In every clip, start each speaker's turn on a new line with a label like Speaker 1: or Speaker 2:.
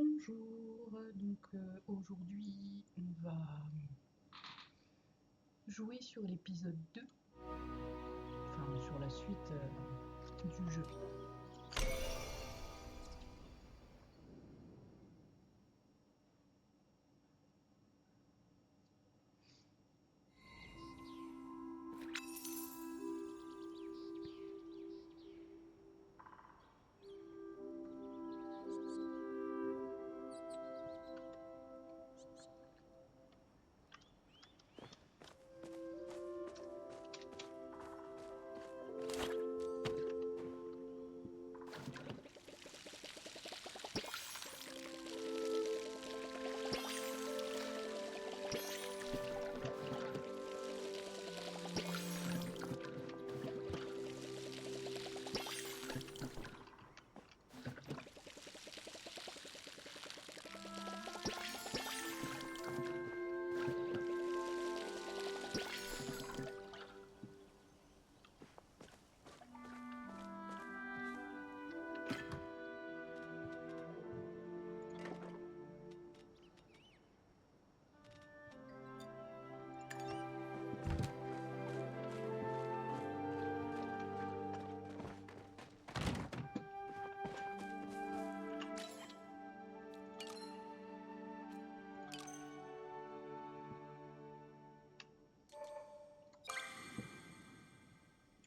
Speaker 1: Bonjour, aujourd'hui on va jouer sur l'épisode 2, enfin sur la suite du jeu.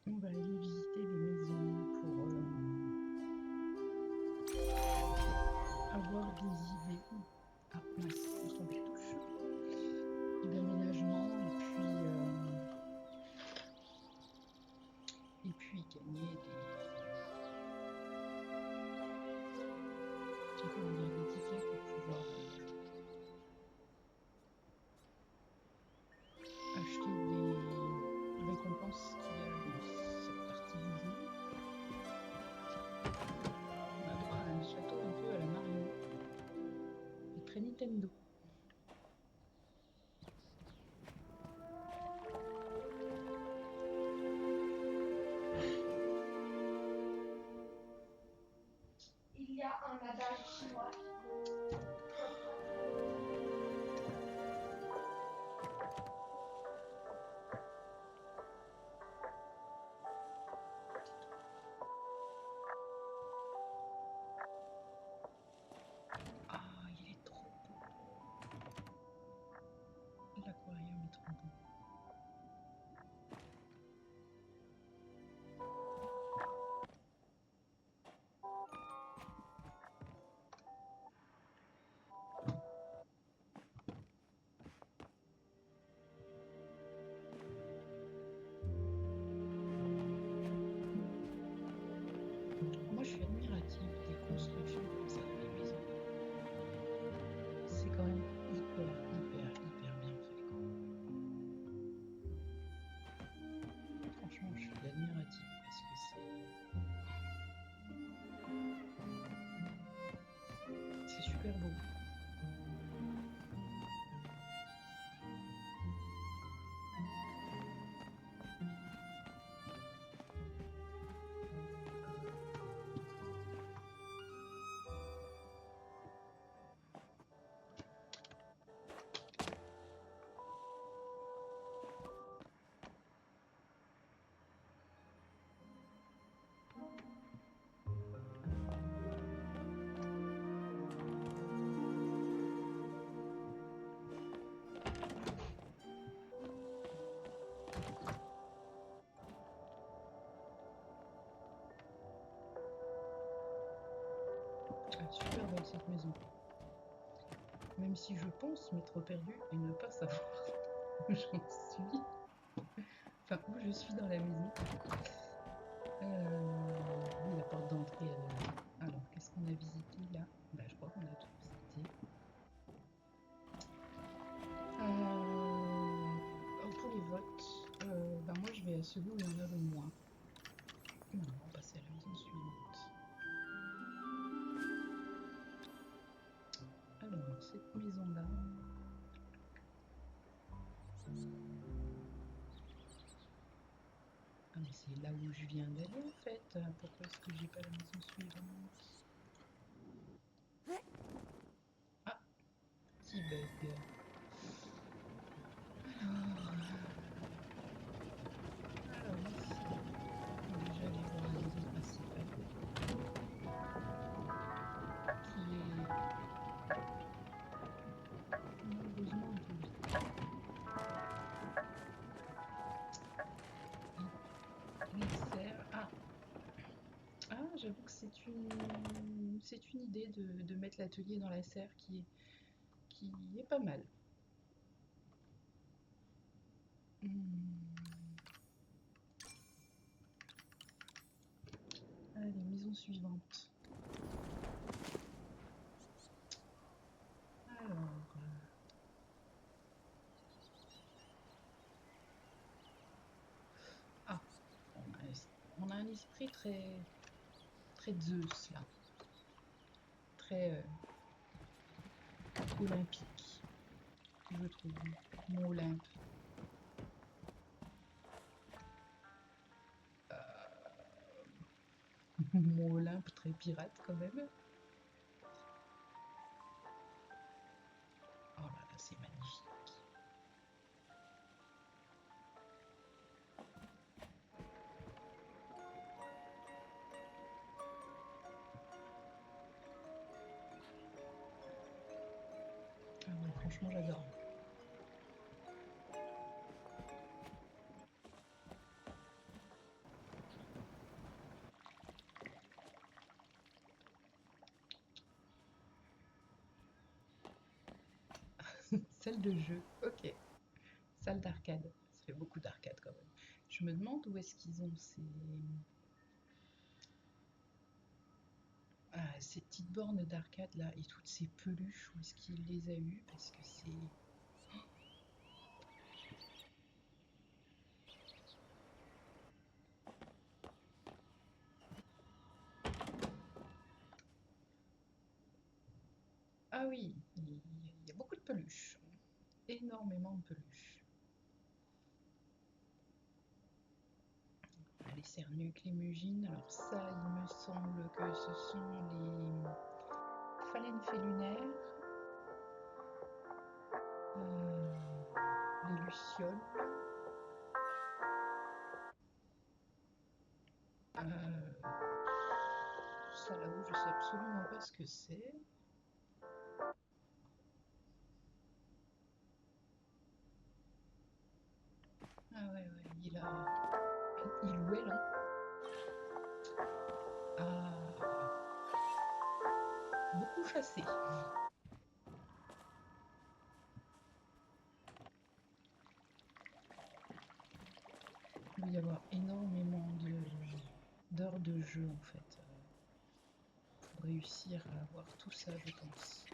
Speaker 1: On va aller visiter les maisons pour avoir des idées. Ah mince, je me suis trompée de touche. D'aménagement et puis gagner des tickets pour pouvoir acheter des récompenses qu'il y a dans cette partie du jeu. On a droit à un château un peu à la Mario et très Nintendo.
Speaker 2: Il y a un adage chinois.
Speaker 1: Ah, il est trop beau. L'aquarium est trop beau. Moi, je suis admirative des constructions comme ça dans les maisons. C'est quand même hyper bien fait, quoi. Franchement, je suis admirative parce que c'est super beau. Ah, super belle cette maison. Même si je pense m'être perdue et ne pas savoir où j'en suis. Enfin, où je suis dans la maison. Oui, la porte d'entrée, elle est là. Alors, qu'est-ce qu'on a visité là? Bah, je crois qu'on a tout visité. Pour les votes, bah moi je vais à celui où il y en a le moins. Non, on va passer à la maison suivante. Alors, cette maison-là. Ah, mais c'est là où je viens d'aller en fait. Pourquoi est-ce que j'ai pas la maison suivante? qui bug. Alors ici, on va déjà aller voir la maison principale, qui est malheureusement un peu vide. Les serres. Ah, j'avoue que c'est une idée de mettre l'atelier dans la serre qui est pas mal. Allez, maison suivante. Alors, on a un esprit très Zeus là, très olympique, je trouve. Mont Olympe. Mont Olympe très pirate quand même. Oh là là, c'est magnifique. Ah ouais, franchement, j'adore. Salle de jeu, ok. Salle d'arcade. Ça fait beaucoup d'arcade quand même. Je me demande où est-ce qu'ils ont ces petites bornes d'arcade là et toutes ces peluches, où est-ce qu'il les a eues, parce que c'est... Ah oui, il y a beaucoup de peluches. Énormément de peluches. Les cernuques, les mugines. Alors ça, il me semble que ce sont les phalenphés lunaires. Les lucioles. Ça là-haut, je sais absolument pas ce que c'est. Ah ouais, il ou elle, hein, a beaucoup chassé. Il doit y avoir énormément d'heures de jeu en fait pour réussir à avoir tout ça, je pense.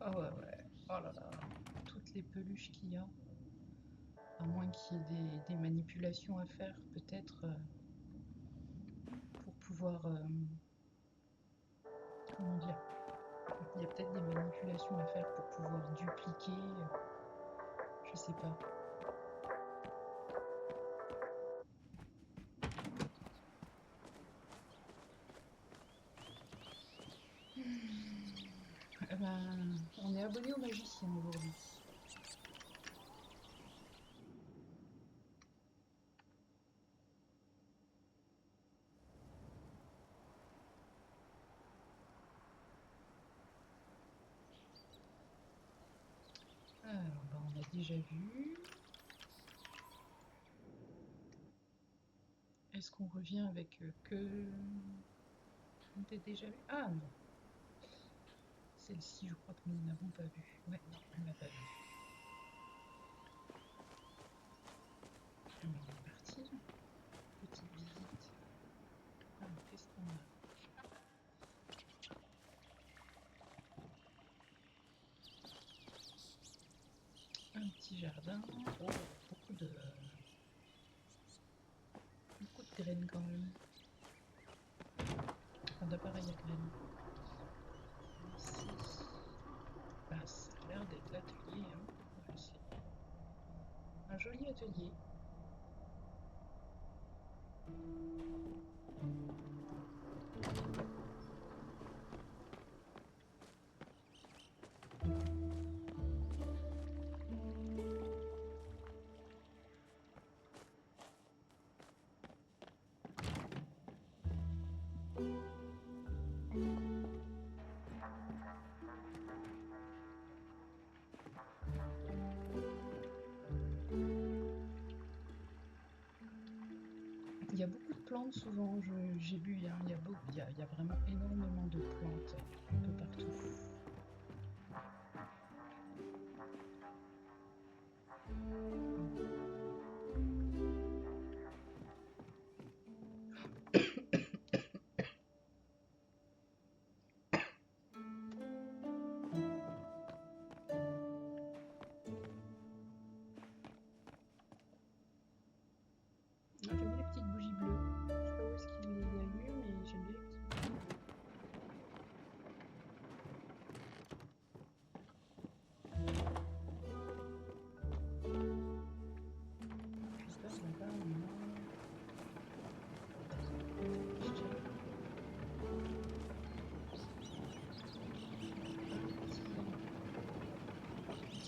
Speaker 1: Ah ouais, ouais. Oh là là, toutes les peluches qu'il y a. À moins qu'il y ait des manipulations à faire, peut-être, pour pouvoir... comment dire? Il y a peut-être des manipulations à faire pour pouvoir dupliquer. Je sais pas. Eh ben, on est abonné au magicien aujourd'hui. Alors, ben, on a déjà vu. Est-ce qu'on revient avec que... On t'a déjà vu? Ah non. Celle-ci, je crois que nous n'avons pas vu. Ouais, non, on l'a pas vue. Mais on est parti. Petite visite. Alors, qu'est-ce qu'on a? Un petit jardin. Oh, beaucoup de graines quand même. Enfin, d'appareils à graines. Ici, bah, ça a l'air d'être l'atelier, hein. Ouais, c'est un joli atelier. y a beaucoup de plantes souvent, j'ai vu, hein, il y a vraiment énormément de plantes un peu partout. Ah, j'aime bien les petites bougies bleues. Je sais pas où est-ce qu'il les a eues, mais j'aime bien les petites bougies bleues. J'espère qu'il n'y a pas un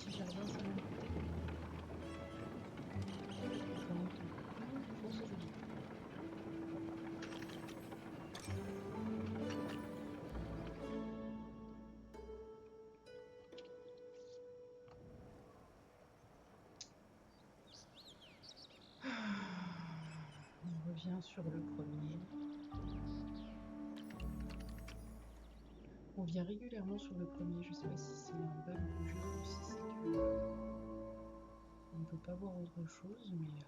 Speaker 1: petit jardin sur mon côté. Quand même tout. Franchement, c'est joli. On revient sur le premier. On vient régulièrement sur le premier. Je sais pas si c'est un bug du jeu ou si c'est que on ne peut pas voir autre chose, mais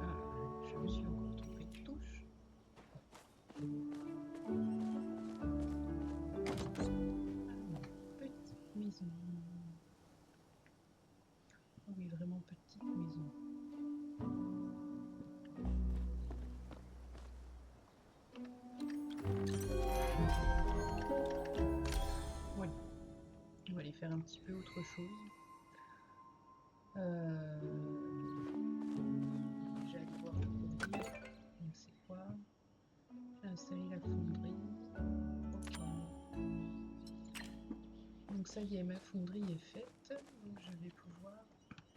Speaker 1: ah, je me suis encore trompée de touche. Petite maison. Ah oui, vraiment petite maison. Voilà. On va aller faire un petit peu autre chose. J'ai allé voir le fournier. Donc c'est quoi? J'ai installé la fonderie. Ok. Donc ça y est, ma fonderie est faite. Donc je vais pouvoir...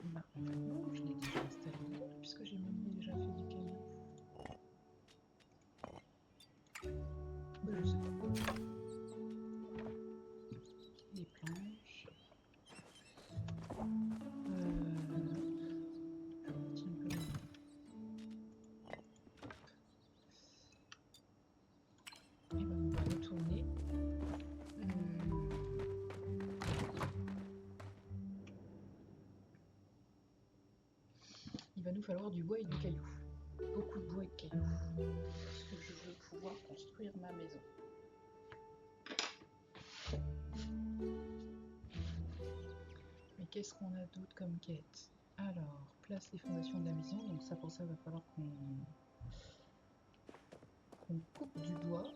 Speaker 1: Bah, en fait non, je l'ai déjà installé puisque j'ai même déjà fait du caillou. Bah, je sais pas. Les planches. Je retire un peu les... Et ben on va retourner. Il va nous falloir du bois et du caillou. Beaucoup de bois et de caillou. Parce que je veux pouvoir construire ma maison. Mais qu'est-ce qu'on a d'autre comme quête? Alors, place les fondations de la maison. Donc ça, pour ça, il va falloir qu'on coupe du bois.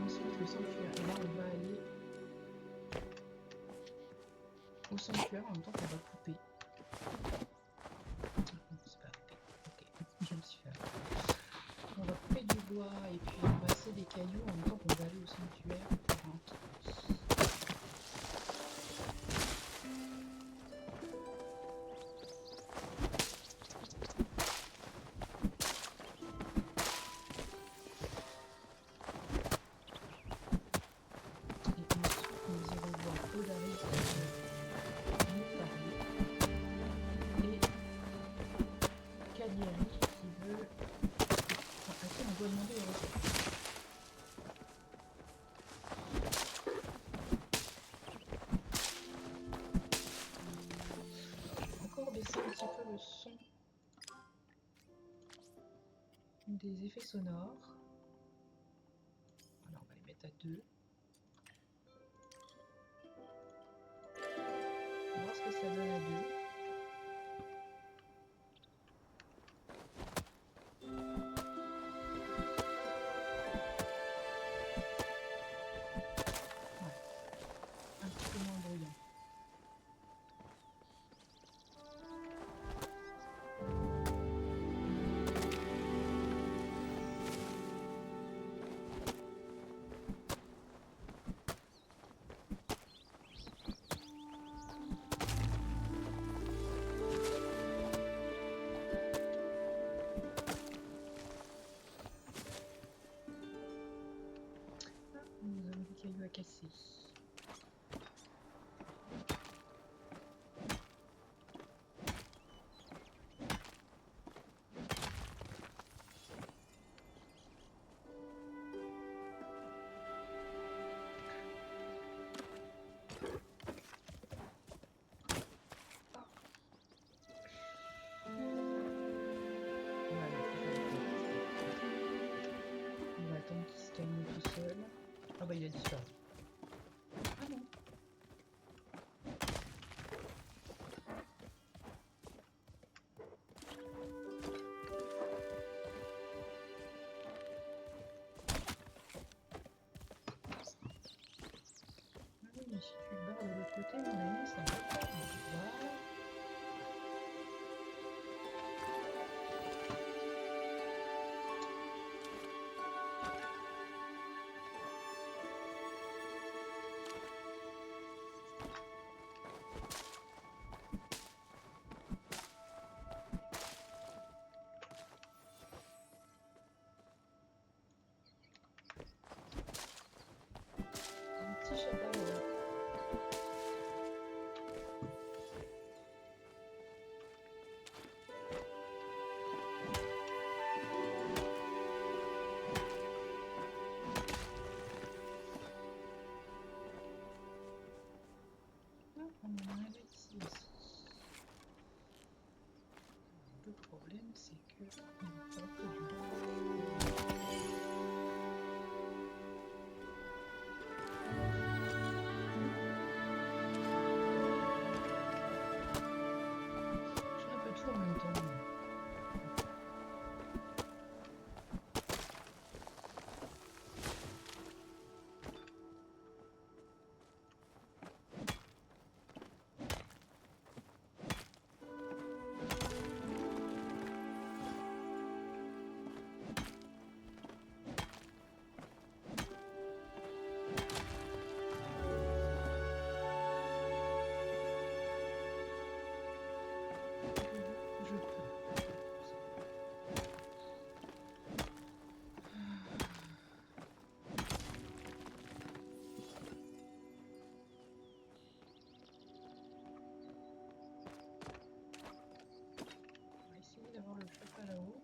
Speaker 1: Ensuite, le sanctuaire. Et là, on va aller au sanctuaire en même temps qu'on va couper. C'est pas coupé. Ok, je me suis fait. On va couper du bois et puis ramasser des cailloux en même temps qu'on va aller au sanctuaire pour rentrer. Baisser un petit peu le son des effets sonores. Alors on va les mettre à 2. On va voir ce que ça donne à 2. On en avait ici aussi. Le problème, c'est que il va falloir que je fais un peu tout en même temps. Je peux. On va essayer d'avoir le chapa là-haut.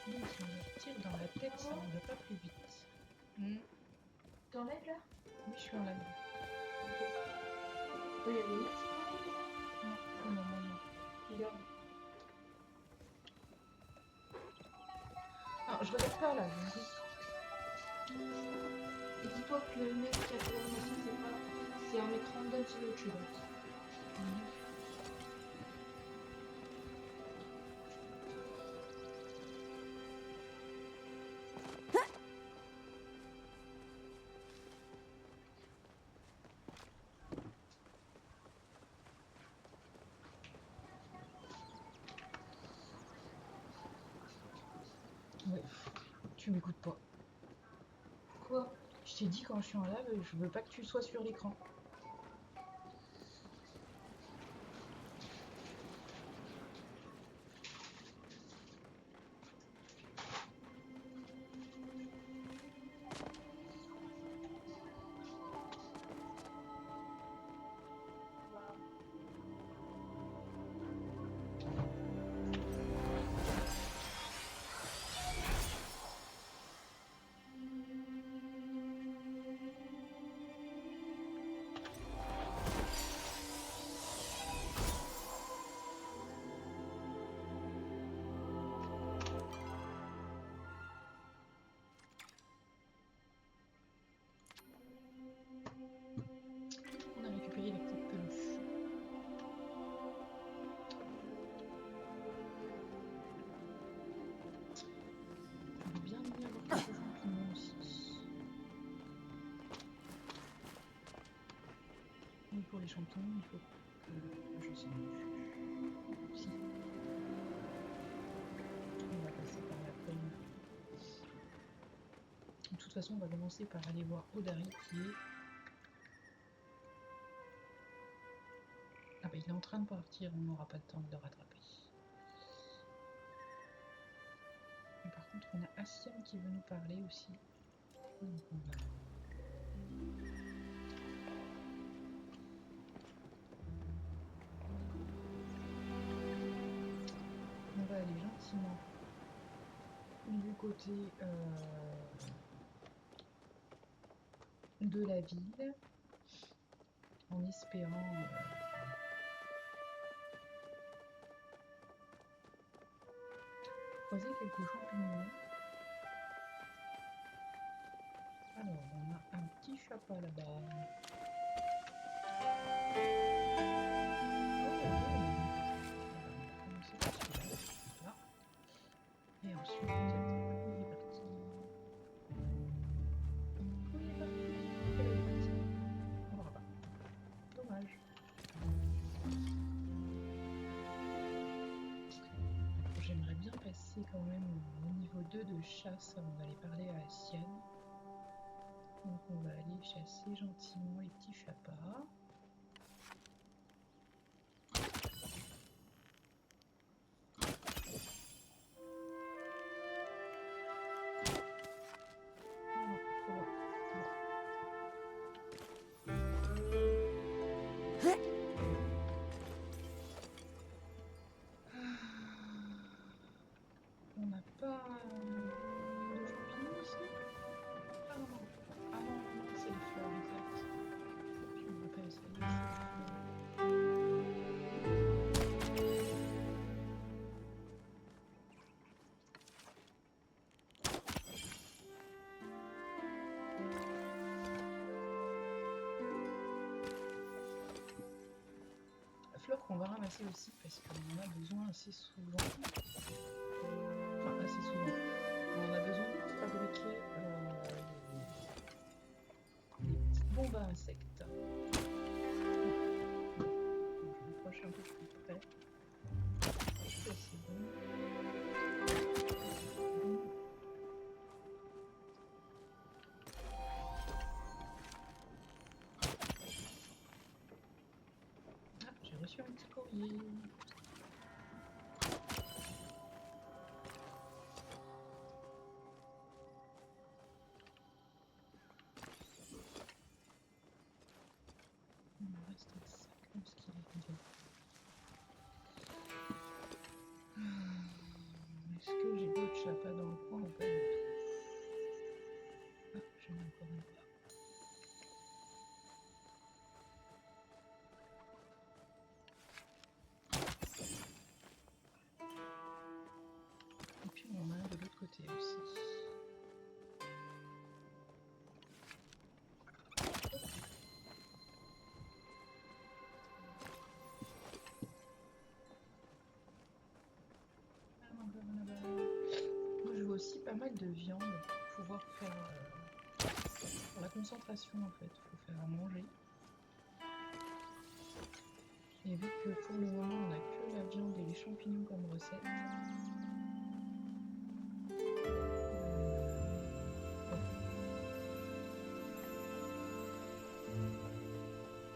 Speaker 1: Donc si on le tire dans la tête, ça ne va pas plus vite.
Speaker 2: T'es en live là?
Speaker 1: Oui, je suis en live.
Speaker 2: Il y a des mecs
Speaker 1: Non, non, non, non.
Speaker 2: Regarde.
Speaker 1: Ah, je regarde pas là.
Speaker 2: Et dis-toi que le mec qui a fait l'animation, c'est un mec random sur YouTube.
Speaker 1: Ouais, tu m'écoutes pas.
Speaker 2: Quoi?
Speaker 1: Je t'ai dit quand je suis en live, je veux pas que tu sois sur l'écran. On a récupéré la petite peluche. On veut bien venir voir quelques champignons aussi. Mais pour les champignons, il faut que je sais plus. Si. On va passer par la colline. De toute façon, on va commencer par aller voir Odari qui est... Ah bah il est en train de partir, on n'aura pas le temps de le rattraper. Mais par contre, on a Asian qui veut nous parler aussi. Donc on va aller gentiment du côté de la ville en espérant croiser quelques champignons. Alors, on a un petit chapa là-bas. Et ensuite, où il est parti? Où il est parti? Quelle heure il est parti? On verra pas. Dommage. Alors, j'aimerais bien passer quand même au niveau 2 de chasse avant d'aller parler à Asian. Donc on va aller chasser gentiment les petits chapas. fleur qu'on va ramasser aussi parce qu'on en a besoin assez souvent. Enfin, assez souvent. On en a besoin pour fabriquer des petites bombes à insectes. Je m'approche un peu plus près. C'est bon. Ah, j'ai reçu un petit courrier. Il me reste un sac dans ce qu'il est dedans. Est-ce que j'ai d'autres chapas dans le coin ou pas du tout? Ah, j'en ai encore un là. Et puis on en a un de l'autre côté aussi. Moi, je veux aussi pas mal de viande pour pouvoir faire pour la concentration en fait, il faut faire à manger. Et vu que pour le moment on a que la viande et les champignons comme recette,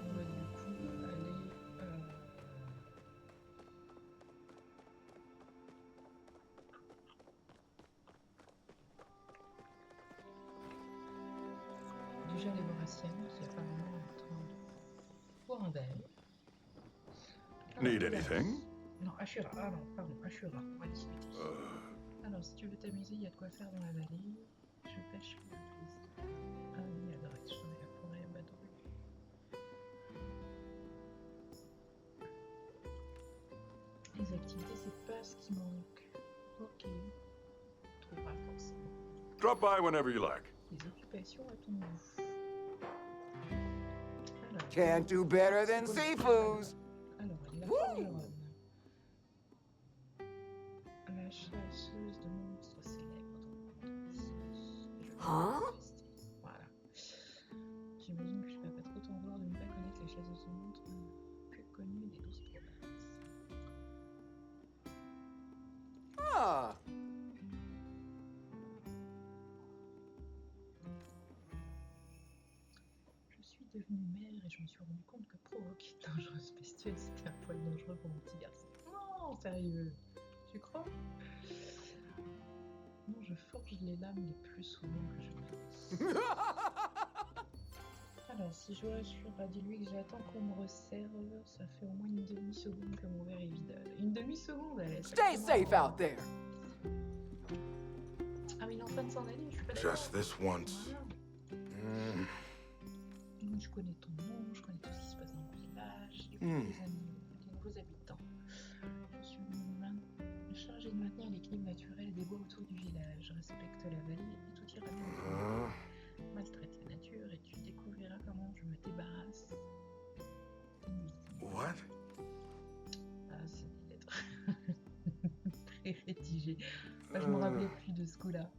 Speaker 1: on va du coup aller déjà aller voir Asienne qui apparemment est en train de boire un verre.
Speaker 3: Need anything?
Speaker 1: Non, Ashura. Ah non, pardon, Ashura. On va discuter. Alors, si tu veux t'amuser, il y a de quoi faire dans la vallée. Je pêche pour le plaisir. Ah oui, à droite, je la forêt Badru. Les activités, c'est pas ce qui manque. Ok. On trouvera forcément.
Speaker 3: Drop by whenever you like.
Speaker 1: Les occupations à ton goût. Alors,
Speaker 4: Can't do better than seafoods.
Speaker 1: alors, la forgeronne. La chasseuse de monstres célèbre.
Speaker 4: Hein?
Speaker 1: Voilà. J'imagine que je vais pas trop t'en vouloir de ne pas connaître la chasseuse de monstres plus connue des 12 provinces.
Speaker 4: Ah.
Speaker 1: Je suis devenue mère et je me suis rendu compte que provoquer de dangereuses bestioles, c'était un poil dangereux pour mon petit garçon. Non, sérieux, tu crois? Non, je forge les lames les plus souvent que je peux. Alors, si je rassure, dis-lui que j'attends qu'on me resserve, ça fait au moins une demi-seconde que mon verre est vide. Une demi-seconde, allez.
Speaker 4: Stay safe out there.
Speaker 1: Ah, mais il est en train de s'en aller, je suis pas d'accord.
Speaker 3: Just this once.
Speaker 1: Voilà. Je connais ton nom, je connais tout ce qui se passe dans le village, les nouveaux habitants. Je suis chargée de maintenir l'équilibre naturel des bois autour du village. Je respecte la vallée et tout ira bien. Maltraite la nature et tu découvriras comment je me débarrasse.
Speaker 3: What?
Speaker 1: Ah, c'est des lettres très rédigées. Enfin, je me rappelais plus de ce coup-là.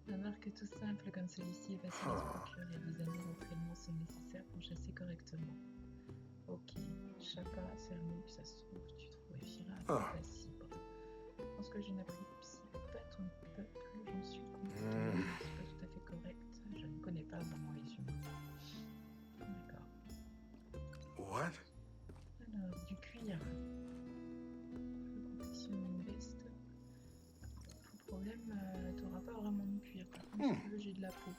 Speaker 1: Un arc tout simple comme celui-ci est facile à se procurer et des années d'entraînement sont nécessaires pour chasser correctement. Ok, Chapa, Cernuc, ça se trouve, tu trouveras la cible. Je pense que je n'apprécie pas ton peuple, j'en suis content. C'est pas tout à fait correct, je ne connais pas vraiment les humains. D'accord.
Speaker 3: What?
Speaker 1: Alors, du cuir. Je confectionne une veste. Problème, t'auras pas vraiment de cuir. Par contre, si tu veux, j'ai de la peau.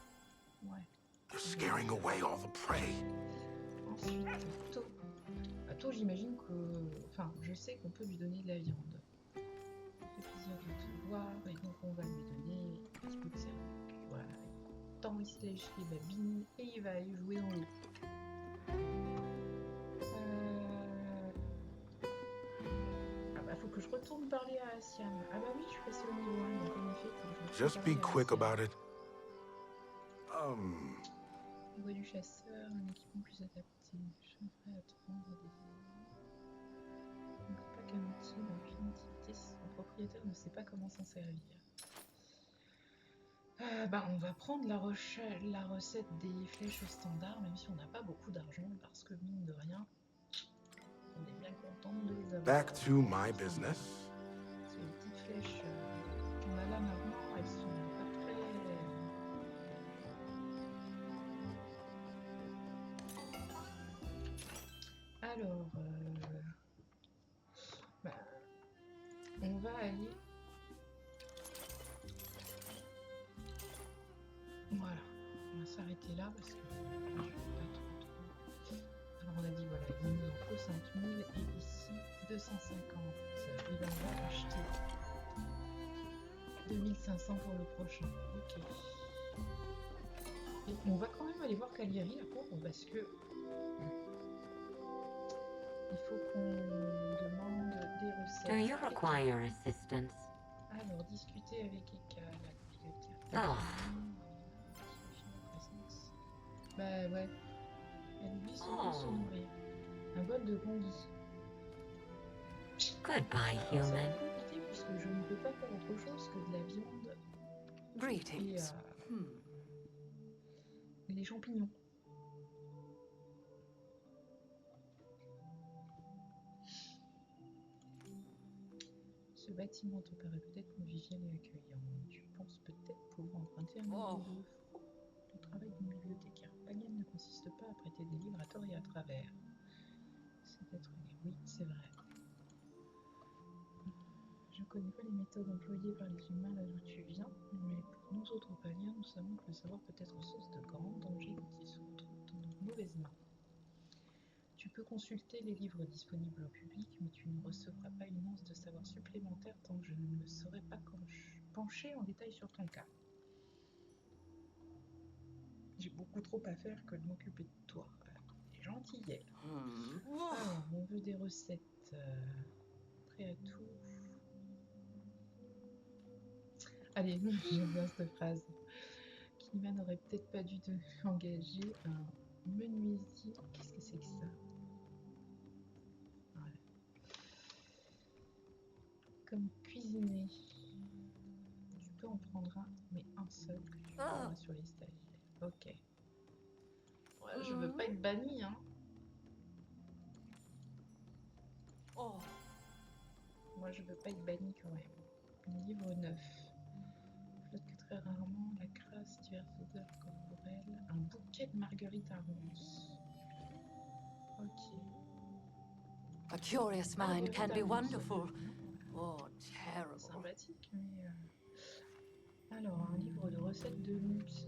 Speaker 1: Ouais.
Speaker 3: You're scaring away all the prey.
Speaker 1: Ensuite, taux. À taux, j'imagine que... Enfin, je sais qu'on peut lui donner de la viande. Ça fait plaisir de te voir, et donc on va lui donner un petit peu de cerveau. Voilà. Tant il se lèche les babines, et il va aller jouer dans l'eau. Faut que je retourne parler à Asian. Ah bah oui, je suis passée au niveau 1, donc en effet, faut que je
Speaker 3: Just be quick
Speaker 1: Asian.
Speaker 3: about it.
Speaker 1: Voix du chasseur, un équipement plus adapté. Je devrais attendre des... propriétaire ne sait pas comment s'en servir. On va prendre la recette des flèches standard, même si on n'a pas beaucoup d'argent, parce que mine de rien, on est bien content de les avoir.
Speaker 3: Back to my business.
Speaker 1: Parce que les petites flèches qu'on a là maintenant, elles sont pas très... Alors, on va aller... Voilà, on va s'arrêter là parce que je vais pas trop. Alors on a dit voilà, il nous en faut 5000 et ici 250. Et ben on va acheter 2500 pour le prochain. Ok. Et on va quand même aller voir Cagliari la pauvre parce que il faut qu'on demande des recettes.
Speaker 5: Do you require assistance?
Speaker 1: Alors discuter avec Eka, la bibliothèque.
Speaker 5: Oh.
Speaker 1: Bah ouais. Elle oublie souvent de se nourrir. Un bol de gondis.
Speaker 5: Goodbye,
Speaker 1: C'est
Speaker 5: human.
Speaker 1: compliqué puisque je ne peux pas faire autre chose que de la viande et
Speaker 4: Greetings.
Speaker 1: les champignons. Ce bâtiment te paraît peut-être convivial et accueillant. Tu penses peut-être pouvoir emprunter un livre ou deux. Le travail d'une bibliothécaire païenne ne consiste pas à prêter des livres à tort et à travers. C'est être né. Oui, c'est vrai. Je ne connais pas les méthodes employées par les humains là d'où tu viens, mais pour nous autres païens, nous savons que le savoir peut être source de grands dangers quand il se retrouve dans de mauvaises mains. Tu peux consulter les livres disponibles au public, mais tu ne recevras pas une once de savoir supplémentaire tant que je ne me serai pas penché en détail sur ton cas. J'ai beaucoup trop à faire que de m'occuper de toi. T'es gentille, elle. Alors, on veut des recettes. Prêt à tout. Allez, j'aime bien cette phrase. Kilima n'aurait peut-être pas dû engager un menuisier. Qu'est-ce que c'est que ça? Voilà. Comme cuisinier. Tu peux en prendre un, mais un seul que tu prendras sur les stagiaires. Ok. Ouais, je veux pas être banni, hein. Moi, je veux pas être banni quand même. Livre 9. Flotte que très rarement, la crasse, diverses odeurs corporelles. Un bouquet de marguerites à ronces. Ok.
Speaker 6: A curious mind can be wonderful or
Speaker 1: C'est
Speaker 6: terrible.
Speaker 1: sympathique, mais... Alors, un livre de recettes de luxe.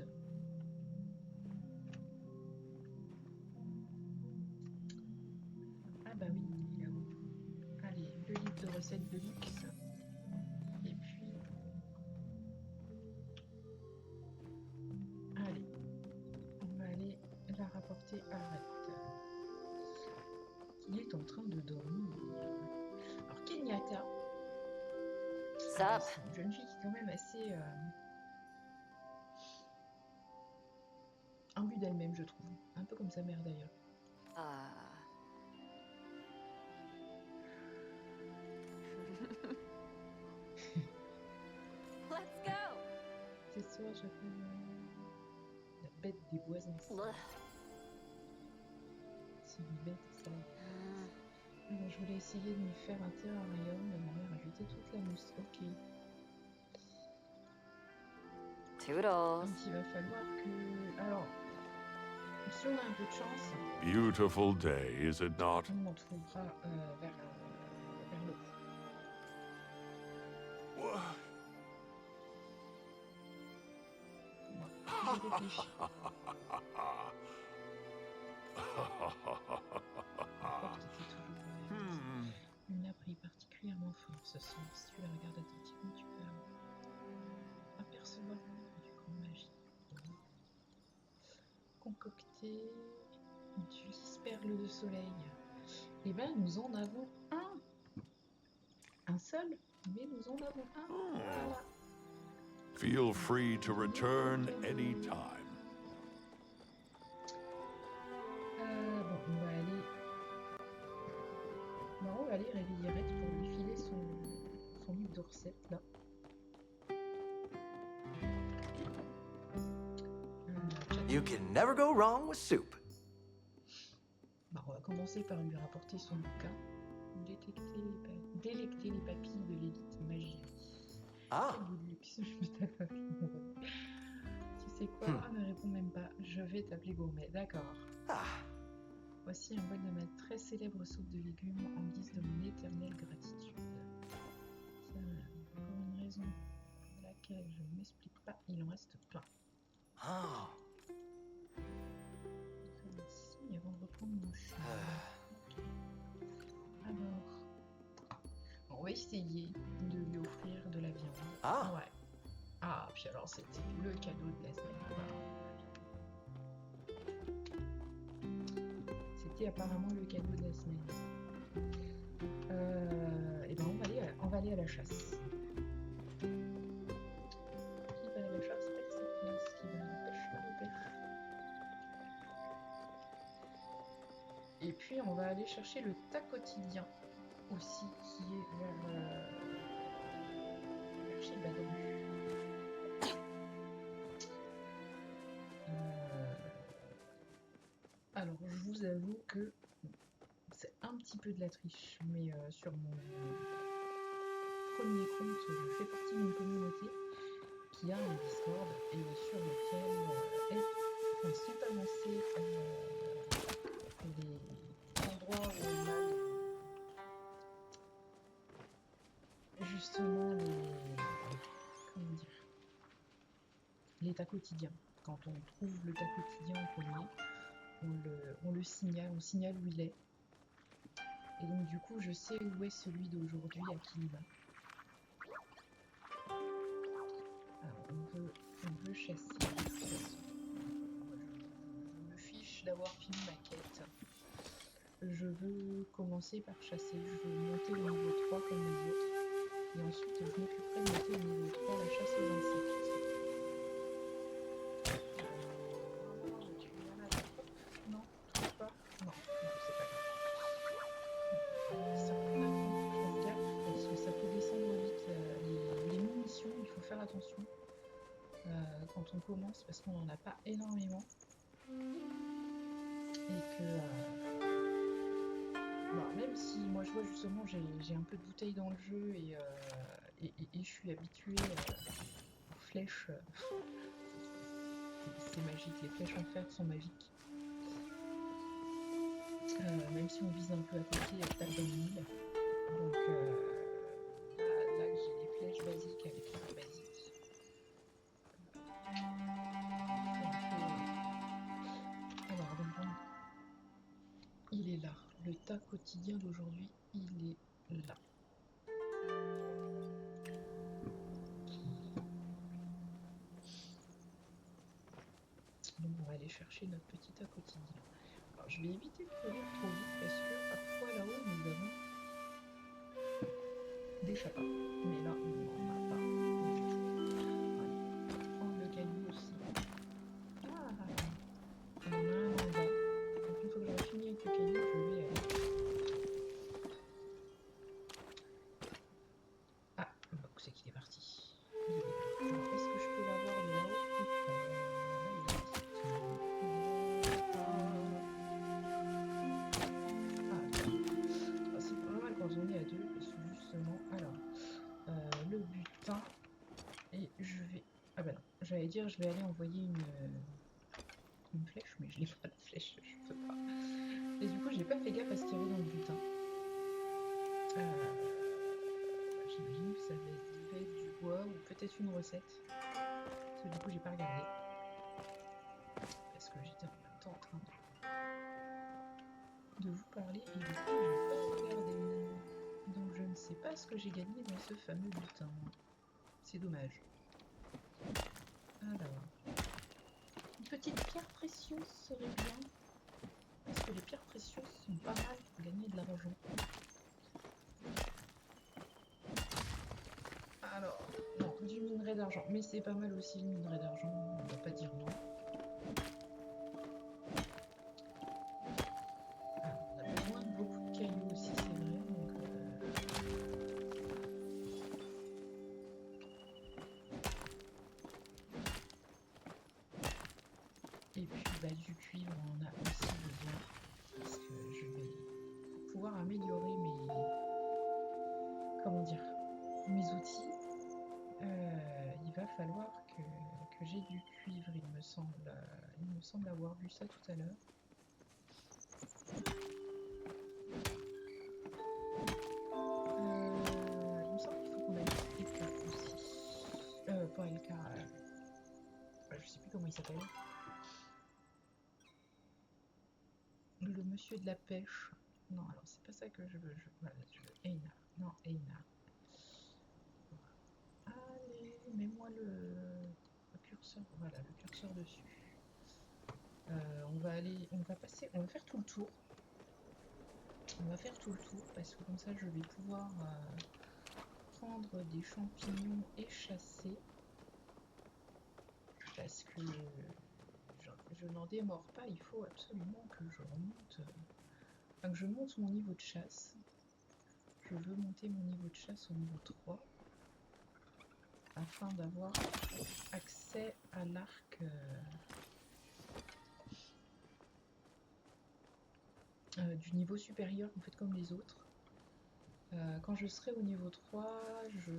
Speaker 1: Ah bah oui, il est là-haut. Allez, le livre de recettes de luxe. Et puis... Allez, on va aller la rapporter à Red. Il est en train de dormir. Alors, Kenyatta...
Speaker 6: Sup?
Speaker 1: C'est une jeune fille qui est quand même assez... imbue d'elle-même, je trouve. Un peu comme sa mère d'ailleurs.
Speaker 6: Let's go.
Speaker 1: Ce soir, j'appelle la bête des bois anciens. C'est une bête, ça. Alors, je voulais essayer de me faire un terrarium, mais ma mère a jeté toute la mousse. Ok.
Speaker 6: Toodles.
Speaker 1: Donc, il va falloir que... Alors, si on a un peu de chance,
Speaker 3: Beautiful day, is it not?
Speaker 1: on en trouvera vers l'eau. Je réfléchis. La porte était toujours ouverte. Une nappe brille particulièrement fort ce soir. Si tu la regardes attentivement, tu peux apercevoir l'ombre du grand magie. Concocté du lys-perle de soleil. Eh ben, nous en avons un. Un seul, mais nous en avons un. Voilà.
Speaker 3: Feel free to return anytime.
Speaker 1: Bon, on va aller... Non, on va aller réveiller Red pour lui filer son livre de recettes là.
Speaker 7: You can never go wrong with soup.
Speaker 1: Bah, on va commencer par lui rapporter son bouquin. Délecter les papilles de l'élite magie.
Speaker 7: Ah,
Speaker 1: Quel goût de luxe, je vais t'appeler gourmet. Tu sais quoi? Ne réponds même pas. Je vais t'appeler gourmet, d'accord.
Speaker 7: ah.
Speaker 1: Voici un bol de ma très célèbre soupe de légumes en guise de mon éternelle gratitude. Ça, pour une raison pour laquelle je ne m'explique pas, il en reste plein.
Speaker 7: Oh.
Speaker 1: Ici, avant de reprendre mon chemin. Alors, on va essayer de lui offrir de la viande.
Speaker 7: Ah.
Speaker 1: Ouais. Ah, puis alors c'était le cadeau de la semaine. C'était apparemment le cadeau de la semaine. Et ben on va aller à la chasse. Qui va à la chasse? Personne. Qui va à la pêche? Le père. Et puis on va aller chercher le tas quotidien aussi qui est vers chez Badon. Alors je vous avoue que c'est un petit peu de la triche, mais sur mon premier compte, je fais partie d'une communauté qui a un Discord et sur lequel sont annoncés les endroits où on a justement comment dire, les tas quotidiens. Quand on trouve le tas quotidien en premier, on le signale, on signale où il est. Et donc du coup je sais où est celui d'aujourd'hui, à qui il va. Alors on veut chasser. Je me fiche d'avoir fini ma quête. Je veux commencer par chasser. Je veux monter au niveau 3 comme les autres. Et ensuite je m'occuperai de monter au niveau 3 la chasse aux insectes. Non, toujours pas. Non, c'est pas grave. Ça prend la fin, je fais gaffe parce que ça peut descendre vite. Les munitions, il faut faire attention quand on commence parce qu'on n'en a pas énormément. Et que même si moi je vois justement j'ai un peu de bouteilles dans le jeu et je suis habituée aux flèches. C'est magique, les flèches en fer sont magiques. Même si on vise un peu à côté, il y a pas dans le mille. Donc là que j'ai les flèches basiques avec l'arme basique. Alors donc il est là. Le tas quotidien d'aujourd'hui, il est là. Donc on va aller chercher notre petit tas quotidien. Alors je vais éviter de courir trop vite parce que parfois là-haut nous avons des chapas. Mais là on n'en a pas. Allez, on va prendre le caillou aussi. Ah, on en a un en bas. Donc une fois que j'aurai fini avec le caillou, je vais aller. Ah, où c'est qu'il est parti? Il est là. Alors, est-ce que je peux l'avoir de là-haut? C'est pas mal quand on est à deux, parce que justement, alors, le butin, et je vais, ah bah non, j'allais dire je vais aller envoyer une flèche, mais je n'ai pas de flèche, je peux pas. Et du coup, j'ai pas fait gaffe à ce qu'il y avait dans le butin. J'imagine que ça devait être du bois ou peut-être une recette. Parce que du coup, j'ai pas regardé. Parce que j'étais en même temps en train de vous parler et du coup, j'ai pas regardé. Donc, je ne sais pas ce que j'ai gagné dans ce fameux butin. C'est dommage. Alors, une petite pierre précieuse serait bien. Parce que les pierres précieuses sont pas mal pour gagner de l'argent. Alors, non, du minerai d'argent. Mais c'est pas mal aussi le minerai d'argent, on va pas dire non. Ah, on a besoin de beaucoup de cailloux aussi, c'est vrai. Donc, pouvoir améliorer mes... Comment dire? Mes outils, il va falloir que j'ai du cuivre, il me semble. Il me semble avoir vu ça tout à l'heure. Il me semble qu'il faut qu'on aille Eka aussi. Pas Eka. Je sais plus comment il s'appelle. Le monsieur de la pêche. Non, alors c'est pas ça que je veux. Voilà, je veux Einar. Non, Einar. Allez, mets-moi le curseur. Voilà, le curseur dessus. On va faire tout le tour. On va faire tout le tour parce que comme ça je vais pouvoir prendre des champignons et chasser. Parce que je n'en démords pas, il faut absolument que je remonte, que je monte mon niveau de chasse. Je veux monter mon niveau de chasse au niveau 3 afin d'avoir accès à l'arc du niveau supérieur en fait comme les autres. Quand je serai au niveau 3, je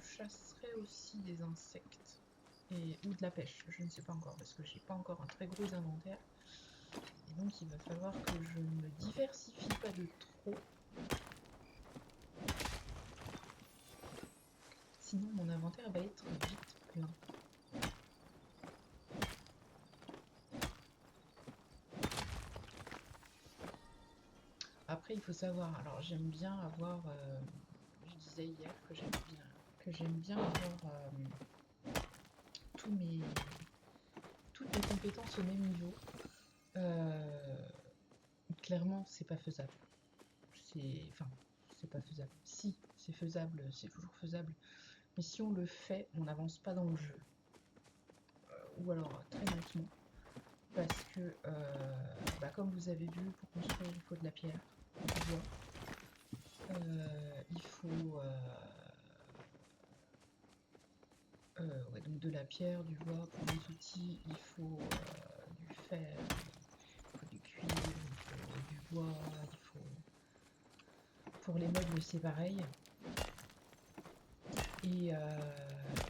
Speaker 1: chasserai aussi des insectes ou de la pêche, je ne sais pas encore parce que j'ai pas encore un très gros inventaire et donc il va falloir que je ne diversifie pas de trop, sinon mon inventaire va être vite plein. Après il faut savoir, alors j'aime bien avoir, je disais hier que j'aime bien avoir toutes mes compétences au même niveau. Clairement c'est pas faisable. C'est pas faisable. Si, c'est faisable, c'est toujours faisable. Mais si on le fait, on n'avance pas dans le jeu. Ou alors très lentement. Parce que, comme vous avez vu, pour construire, il faut de la pierre, du bois. Il faut donc de la pierre, du bois pour les outils, il faut du fer, il faut du cuivre, il faut du bois, il faut... Pour les meubles c'est pareil. Et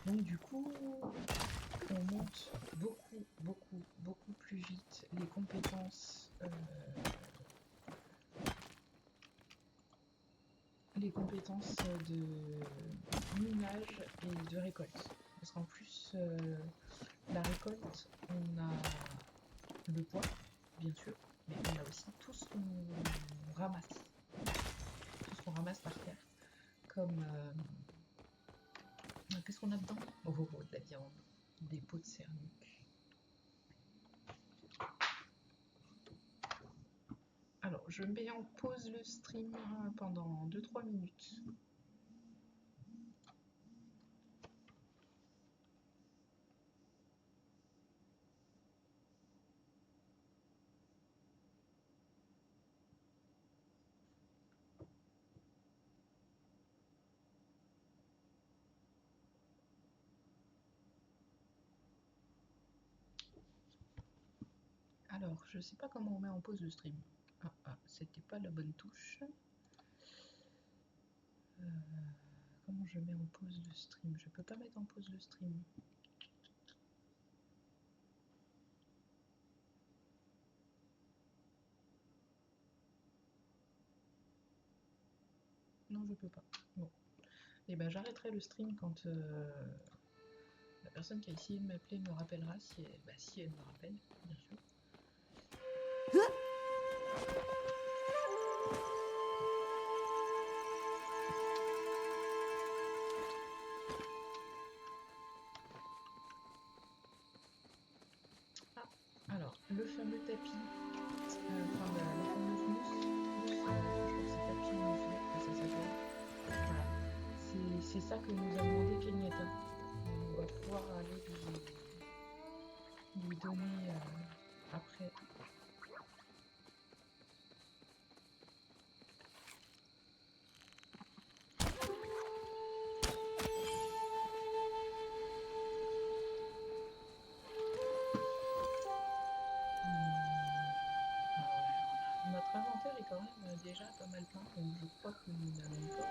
Speaker 1: donc du coup, on monte beaucoup plus vite les compétences de minage et de récolte. Parce qu'en plus, la récolte, on a le bois, bien sûr, mais on a aussi tout ce qu'on ramasse. Tout ce qu'on ramasse par terre. Comme... qu'est-ce qu'on a dedans? Oh, de la viande. Des pots de cernuque. Alors, je mets en pause le stream pendant 2-3 minutes. Alors, je sais pas comment on met en pause le stream. C'était pas la bonne touche. Comment je mets en pause le stream? Je peux pas mettre en pause le stream. Non, je peux pas. Bon. Et ben j'arrêterai le stream quand la personne qui a essayé de m'appeler me rappellera, si elle me rappelle, bien sûr. Alors, le fameux tapis, la fameuse mousse, je crois que c'est tapis mousselet que ça s'appelle. Voilà. C'est ça que nous a demandé Kenyatta. On va pouvoir aller lui donner inventaire est quand même déjà pas mal plein, donc je crois que nous n'allons pas.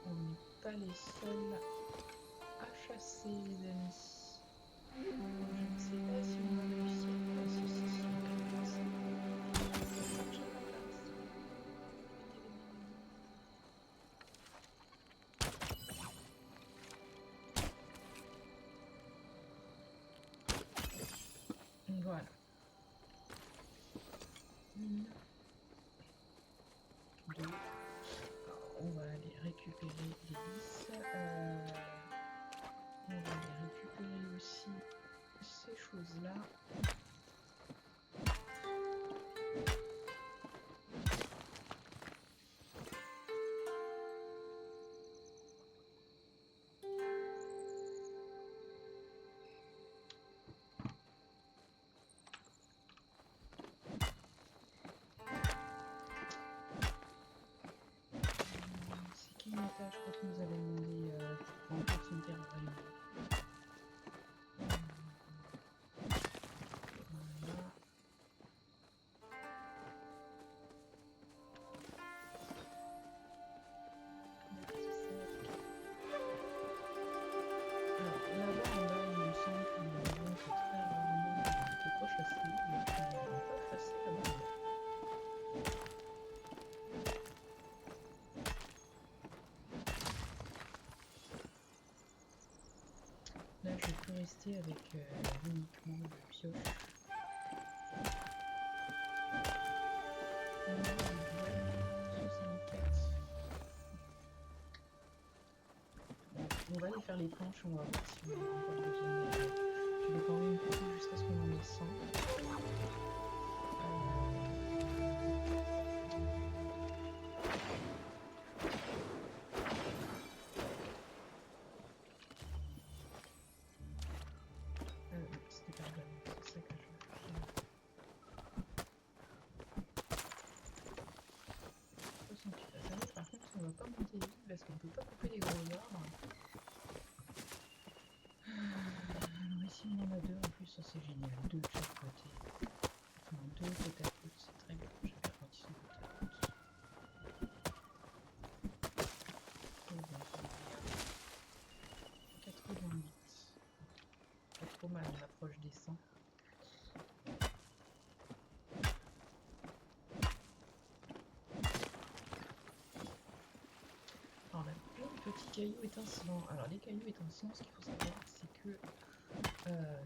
Speaker 1: On n'est pas les seuls à chasser, les amis. Je ne sais pas si on va réussir. Ah, si, on va réussir. J'ai pas par ici. Voilà. Une, deux. Alors, on va aller récupérer les 10. On va aller récupérer aussi ces choses-là. C'est quel étage? Je crois que nous avait demandé pour remplir son terrain. Voilà. Alors, là-bas, en bas, il me semble que nous avons que très rarement de quoi chasser, donc nous n'allons pas chasser là-bas. Là, je peux rester avec uniquement le pioche. On a le douane, 64. Bon, on va aller faire les planches, on va voir si on a encore besoin de... Je vais quand même couper jusqu'à ce qu'on en ait 100. C'était pas grave, c'est ça que je veux faire. Par contre, on va pas monter vite parce qu'on peut pas couper les gros arbres. Alors ici on en a deux en plus, ça c'est génial, deux de chaque côté. Enfin deux côte à côte, c'est très bien, j'adore quand ils sont côte à côte. Trop bien, trop bien. 88. Pas trop mal, on approche des 100. Alors, on a plein de petits cailloux étincelants. Alors, les cailloux étincelants, ce qu'il faut savoir, c'est que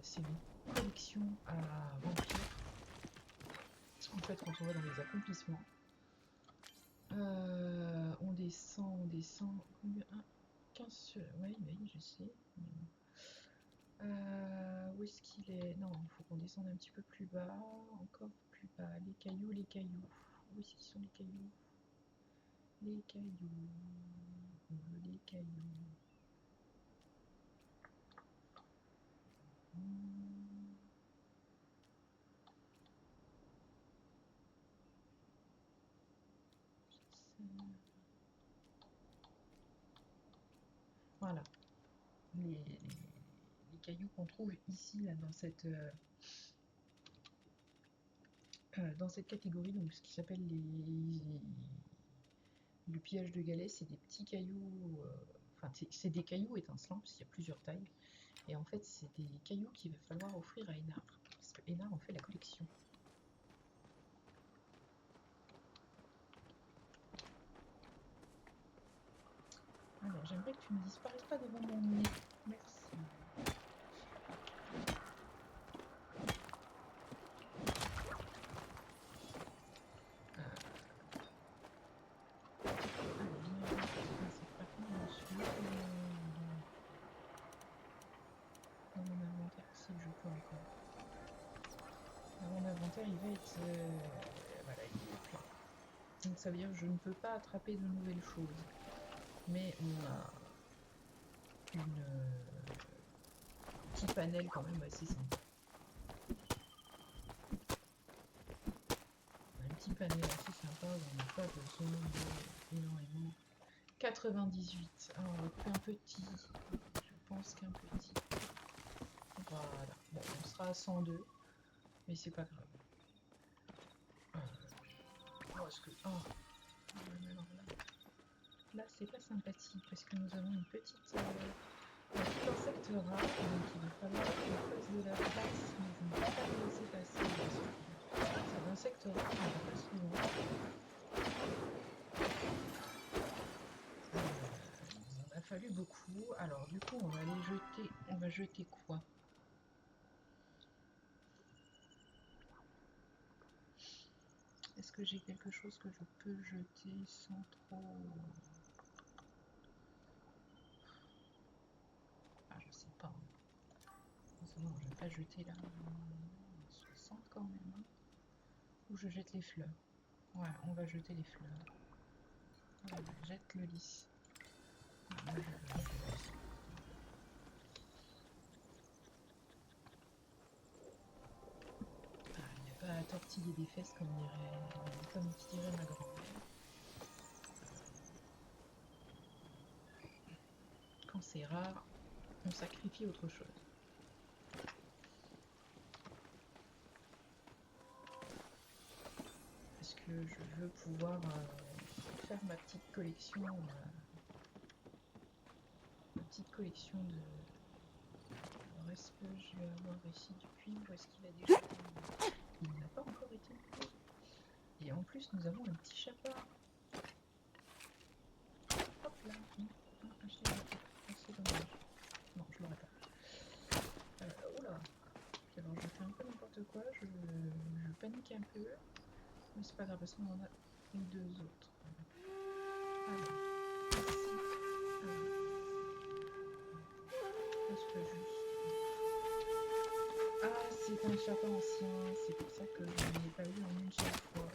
Speaker 1: c'est une collection à remplir. En fait, quand on va dans les accomplissements, on descend, combien? 15, oui, je sais. Où est-ce qu'il est? Non, il faut qu'on descende un petit peu plus bas, encore plus bas. Les cailloux. Où est-ce qu'ils sont les cailloux? Les cailloux. Les cailloux. Voilà. Les cailloux qu'on trouve ici, là, dans cette catégorie, donc ce qui s'appelle le pillage de galets, c'est des petits cailloux, enfin c'est des cailloux étincelants, parce qu'il y a plusieurs tailles, et en fait c'est des cailloux qu'il va falloir offrir à Énard, parce que Énard en fait la collection. Alors j'aimerais que tu ne disparaisses pas devant mon nez, merci. Mon inventaire il va être voilà, il est plein. Donc ça veut dire que je ne peux pas attraper de nouvelles choses, mais on a petit panel quand même assez sympa. Un petit panel assez sympa où on n'a pas besoin d'énormément 98. Alors, on va couper un petit. Je pense qu'un petit. Voilà. Bon, on sera à 102. Mais c'est pas grave. Oh, est-ce que... Oh. Alors là, c'est pas sympathique parce que nous avons une petite insecte rare. Donc il va falloir qu'on fasse de la place. Mais je ne peux pas le laisser passer. C'est l'insecte rare qui va pas souvent. Il en a fallu beaucoup. Alors du coup, on va aller jeter... On va jeter quoi? Est-ce que j'ai quelque chose que je peux jeter sans trop... Ah, je sais pas. Non, je vais pas jeter là. 60 quand même. Hein. Ou je jette les fleurs. Ouais, on va jeter les fleurs. Voilà, jette le lys. Ah, moi, il n'y a pas à tortiller des fesses comme dirait ma grand-mère. Quand c'est rare, on sacrifie autre chose. Parce que je veux pouvoir faire ma petite collection. Ma petite collection de... Alors est-ce que je vais avoir ici du cuivre ou est-ce qu'il a déjà été... Il n'a pas encore été. Et en plus nous avons un petit chapin. Hop là. Je l'ai raté. C'est dommage. Non, je l'aurai pas. Oula. Alors je fais un peu n'importe quoi. Je panique un peu. Mais c'est pas grave parce qu'on en a eu deux autres. Alors, ici. Est-ce que juste... Ah, c'est un chapin ancien, c'est pour ça que je n'ai pas eu en une seule fois.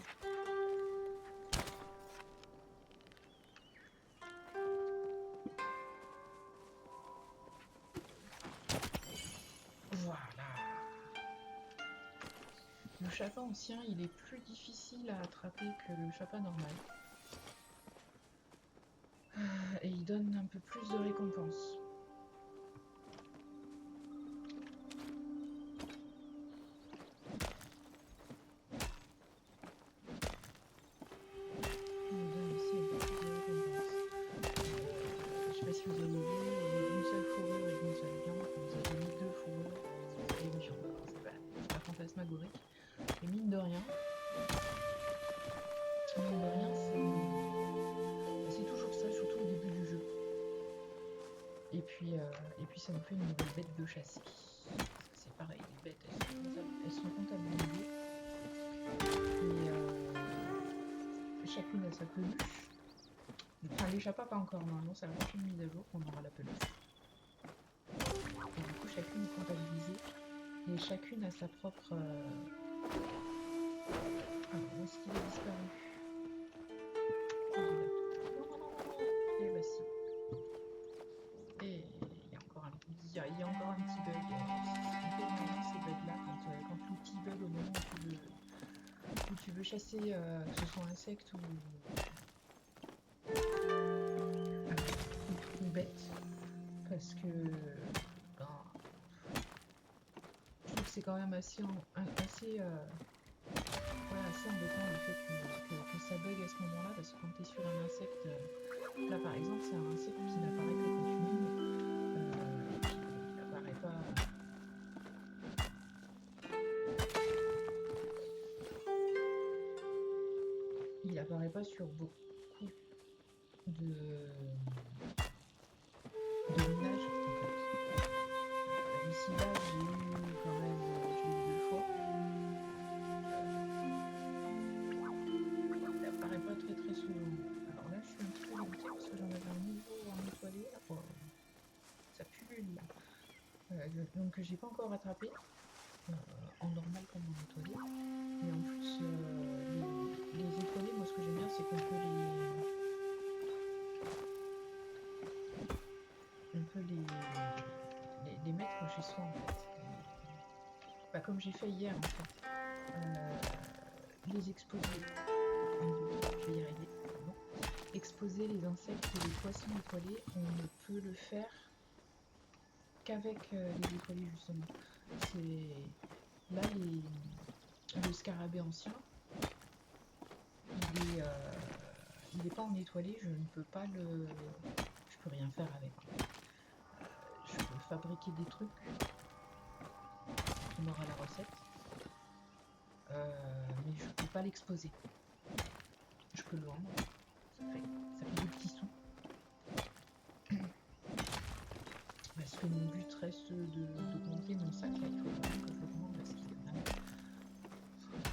Speaker 1: Voilà. Le chapin ancien, il est plus difficile à attraper que le chapin normal. Et il donne un peu plus de récompenses. Et puis ça nous fait une nouvelle bête de chasse. C'est pareil, les bêtes elles sont comptabilisées. Et chacune a sa peluche. Enfin les chapas pas encore, normalement c'est la prochaine mise à jour qu'on aura la peluche. Et du coup chacune est comptabilisée. Et chacune a sa propre... Alors où est-ce qu'il a disparu? Et bah si. Et il y a encore un petit bug. On fait maintenant ces bugs là quand l'outil bug au moment où tu veux chasser que ce soit insecte ou bête. Parce que ben, je trouve que c'est quand même assez embêtant le fait que ça bug à ce moment là parce que quand tu es sur un insecte, là par exemple c'est un insecte qui n'apparaît que quand tu mines. Il apparaît pas sur beaucoup de minages en fait. Ici là j'ai eu quand même deux fois. Il apparaît pas très souvent. Alors là je suis un petit peu dégoûtée parce que j'en avais un nouveau en nettoyé. Oh, ça pullule là. Donc j'ai pas encore rattrapé. En normal comme en étoilé. Mais en plus, les étoilés, moi ce que j'aime bien, c'est qu'on peut les mettre chez soi en fait. Pas comme j'ai fait hier en fait. Les exposer. Je vais y arriver. Bon. exposer les insectes et les poissons étoilés, on ne peut le faire qu'avec les étoilés justement. C'est là le scarabée ancien, il est pas en étoilé, je ne peux pas je peux rien faire avec. Je peux fabriquer des trucs, on aura la recette, mais je peux pas l'exposer. Je peux le vendre, ça fait des petits sous. Parce que mon but reste d'augmenter mon sac, là, il faut vraiment que je l'augmente parce qu'il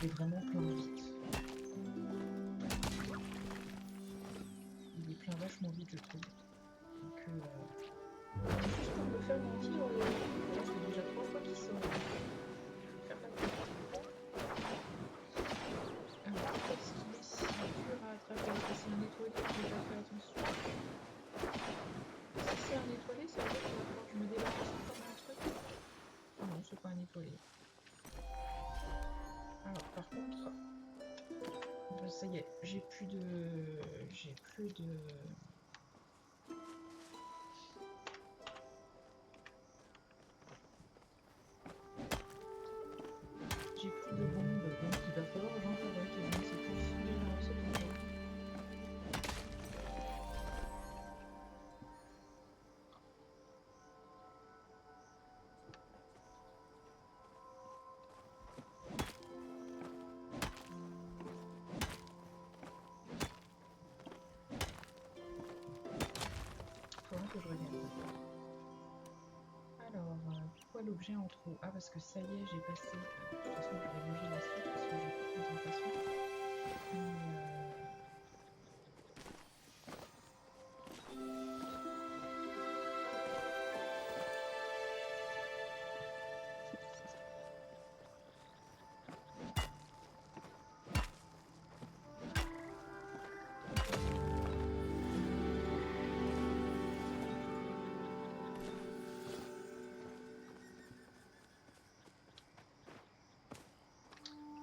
Speaker 1: est vraiment plein vite. Il est plein vachement vite, je trouve. Donc, juste pour me faire mentir, ça fait déjà 3 fois qu'il sort. Je vais faire la petite. Alors, est-ce qu'il est si dur à attraper? Est-ce que c'est un étoilé? J'ai pas fait attention. Si c'est un étoilé, ça veut dire qu'il va falloir que je me débarrasse comme un truc. Ah non, c'est pas un étoilé. Alors, par contre, ça y est, j'ai plus de... J'ai plus de bombes, donc il va falloir que j'en fabrique. Et je ne sais plus si j'ai la recette ou pas. Faudra que je regarde. Alors, pourquoi l'objet en trop? Ah, parce que ça y est, j'ai passé. De toute façon, je vais loger la suite parce que j'ai pas de concentration.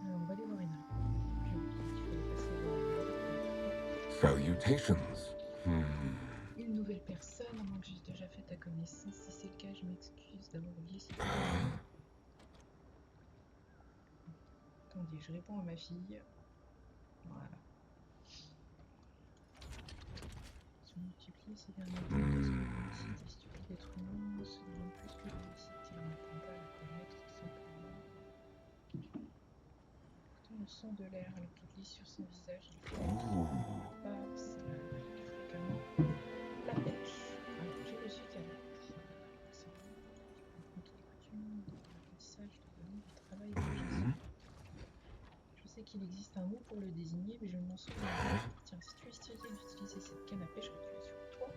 Speaker 1: On va aller voir Ena. J'ai oublié qu'il fallait passer voir Ena.
Speaker 3: Salutations.
Speaker 1: Une nouvelle personne, à moins que j'ai déjà fait ta connaissance. Si c'est le cas, je m'excuse d'avoir oublié si Attendez, je réponds à ma fille. Voilà. Se multiplier ces derniers temps, parce que l'unicité stupide d'être humain se demande plus que l'unicité. On n'apprend pas à la connaître simplement. Pourtant, on sent de l'air alors qu'il glisse sur son visage. Il fait pas ça fréquemment. La pêche. Alors, j'ai reçu ta lettre. Contre les coutumes de l'apprentissage de donner du travail et de gestion. Je sais qu'il existe un mot pour le désigner, mais je ne m'en souviens pas. Tiens, si tu essayais d'utiliser cette canne à pêche que tu as sur toi,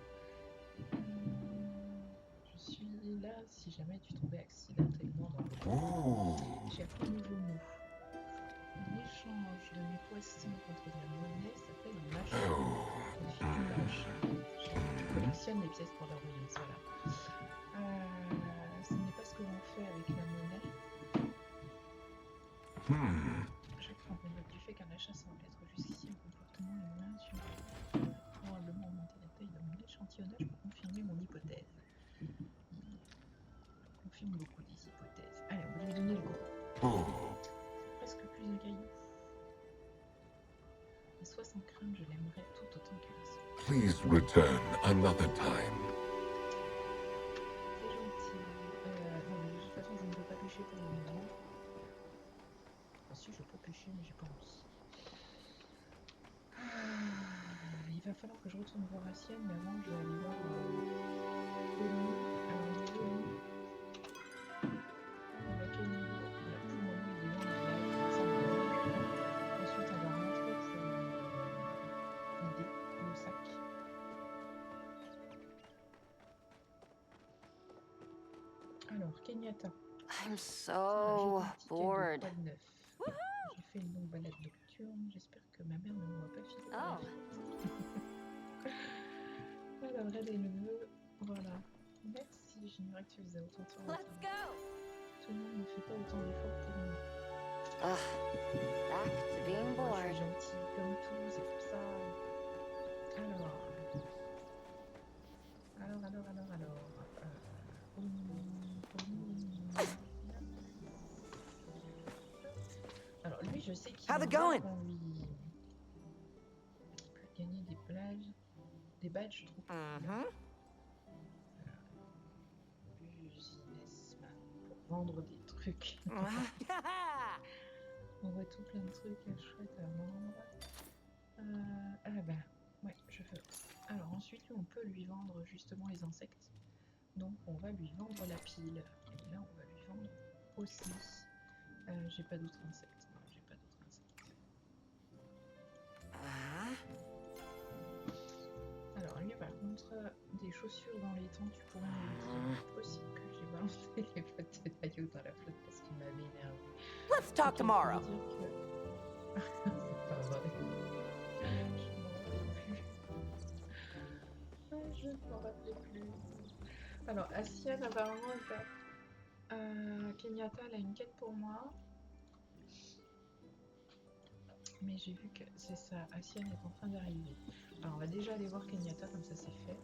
Speaker 1: je suis là si jamais tu tombais accidentellement dans l'eau. J'ai appris un nouveau mot. L'échange de mes poissons contre de la monnaie s'appelle un machin. Je collectionne les pièces pour la rouilleuse, voilà. Ce n'est pas ce que l'on fait avec la monnaie. Chaque fois qu'on note du fait qu'un achat semble être jusqu'ici un comportement humain sur probablement augmenter la taille de mon échantillonnage pour confirmer mon hypothèse. Il confirme beaucoup des hypothèses. Allez, on va lui donner le gros. C'est presque plus un caillou. Mais soit sans crainte, je l'aimerais tout autant que les autres.
Speaker 3: Please return another time.
Speaker 1: C'est gentil. Non, mais de toute façon, je ne peux pas pêcher pour le moment. Enfin, si, je peux pêcher, mais j'ai pas envie. Il va falloir que je retourne voir Asienne, mais avant, je vais aller voir Oli. Alors, Oli. On a quel niveau? Voilà, pour le moment, il est dans la live, ça me va. Ensuite, on va rentrer pour vider le sac. Alors, Kenyatta.
Speaker 6: I'm so bored.
Speaker 1: J'ai fait une longue balade nocturne. J'espère que ma mère ne m'aura pas filé. Alors, elle est neveu. Voilà. Merci, j'ignorais que tu faisais autant de choses. Tout le monde ne fait pas autant d'efforts pour nous.
Speaker 6: Back to being
Speaker 1: Moi, je
Speaker 6: bored.
Speaker 1: suis gentille comme tout, c'est pour ça. Alors. Alors lui, je sais qu'il
Speaker 7: How's it
Speaker 1: aime bien
Speaker 7: going?
Speaker 1: qu'on lui peut gagner des badges trop
Speaker 4: Mm-hmm.
Speaker 1: businessman pour vendre des trucs. On voit tout plein de trucs chouettes à vendre. Ah bah, ouais, je veux. Alors ensuite, on peut lui vendre justement les insectes. Donc on va lui vendre la pile. Et là, on va lui vendre aussi. J'ai pas d'autres insectes. Non, j'ai pas d'autres insectes. Alors lui, par contre, des chaussures dans les temps, tu pourrais me dire possible que j'ai balancé les bottes de maillot dans la flotte parce qu'il m'avait énervé.
Speaker 4: Let's talk
Speaker 1: Ok,
Speaker 4: tomorrow.
Speaker 1: ça veut dire que- C'est pas vrai. Je ne m'en rappelais plus. Alors, Asiane, apparemment, Kenyatta, elle a une quête pour moi. Mais j'ai vu que c'est ça, Asiane est en train d'arriver. Alors, on va déjà aller voir Kenyatta, comme ça c'est fait.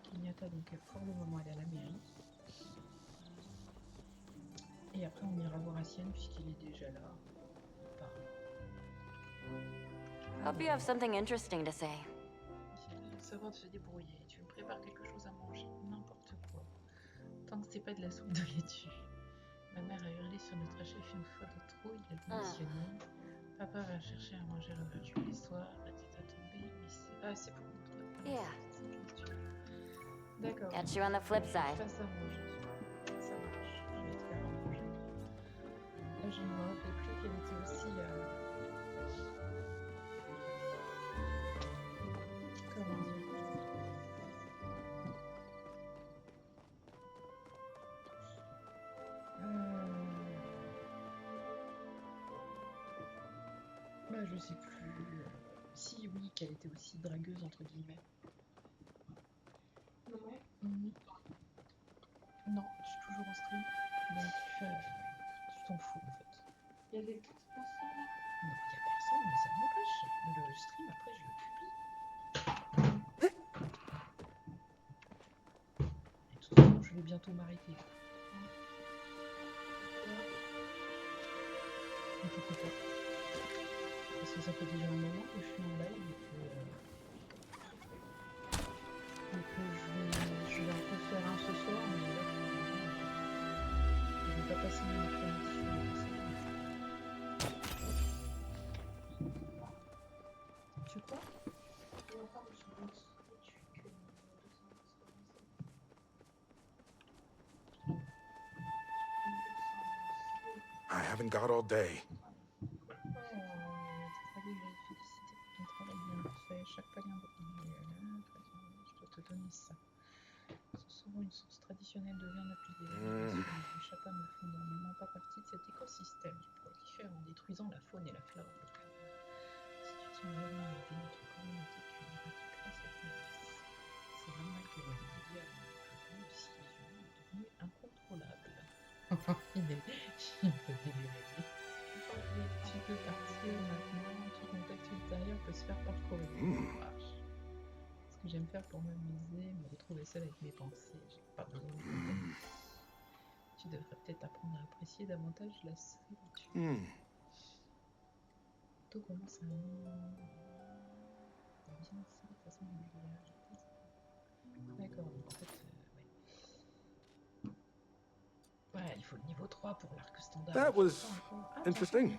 Speaker 1: Kenyatta, donc pour le moment, elle est à la mairie. Et après, on ira voir Asiane, puisqu'il est déjà là.
Speaker 8: Hope you have something interesting to say.
Speaker 1: Savoir de se débrouiller. Tu me prépares quelque chose à manger, n'importe quoi. Tant que c'est pas de la soupe de laitue. Ma mère a hurlé sur notre chef une fois de trop, il a démissionné. Papa va chercher à manger le verre tous les soirs, la tête a tombé, mais c'est... Ah, c'est pour moi.
Speaker 8: Yeah.
Speaker 1: D'accord.
Speaker 8: Catch you on the flip side.
Speaker 1: Face à manger. Ça marche. Je vais te faire à manger. Là, je ne me rappelle plus qu'elle était aussi... Comment dire? Bah, je sais plus. Si, oui, qu'elle était aussi dragueuse, entre guillemets.
Speaker 2: Ouais.
Speaker 1: Non, je suis toujours en stream. Donc, tu t'en fous, en fait.
Speaker 2: Il y a des petites personnes là.
Speaker 1: Non, il n'y a personne, mais ça m'empêche. Le stream, après, je le publie. Et de toute façon, je vais bientôt m'arrêter. Et pourquoi pas? Parce que ça fait déjà un moment que je suis en live et que je vais en refaire un ce soir, mais là, je vais pas passer mon après-midi sur le PC. Tu crois?
Speaker 2: Il y a encore sur l'autre truc que
Speaker 3: I haven't got all day.
Speaker 1: Très bien, félicité pour ton travail bien fait. Chaque palien de je dois te donner ça. C'est souvent une source traditionnelle de viande appelée les chapins ne font normalement pas partie de cet écosystème qui prolifère en détruisant la faune et la flore locale. Si tu tiens vraiment à aider notre communauté, tu éradiqueras cette menace. C'est normal que les rivières aussi les humains est devenu incontrôlable. Il me fait délirer. Tu peux partir maintenant, tout contact ultérieur peut se faire par courrier. Ce que j'aime faire pour m'amuser, me retrouver seule avec mes pensées, j'ai pas besoin de compagnie. Tu devrais peut-être apprendre à apprécier davantage la solitude. Tout commence à bien ici de façon régulière. D'accord, donc en fait, ouais, il faut le niveau 3 pour l'arc standard.
Speaker 3: That was interesting.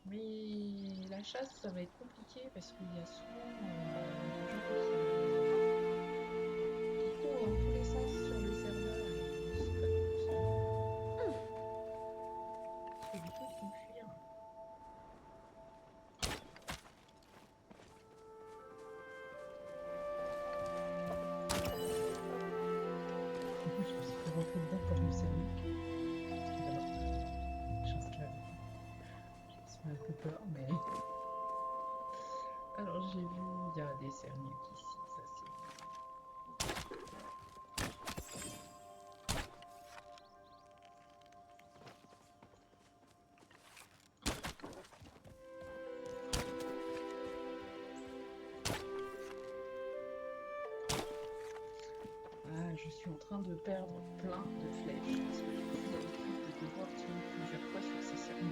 Speaker 1: Mais la chasse, ça va être compliqué parce qu'il y a souvent des gens qui courent dans tous les sens sur le serveur et c'est pas cool ça. Parce que du coup, il faut fuir. Je me suis fait rentrer dedans par le serveur. Ça m'a fait peur, mais... Alors j'ai vu, il y a des cernuques ici, ça c'est... je suis en train de perdre plein de flèches parce que j'ai pris l'habitude de devoir tirer plusieurs fois sur ces serpents.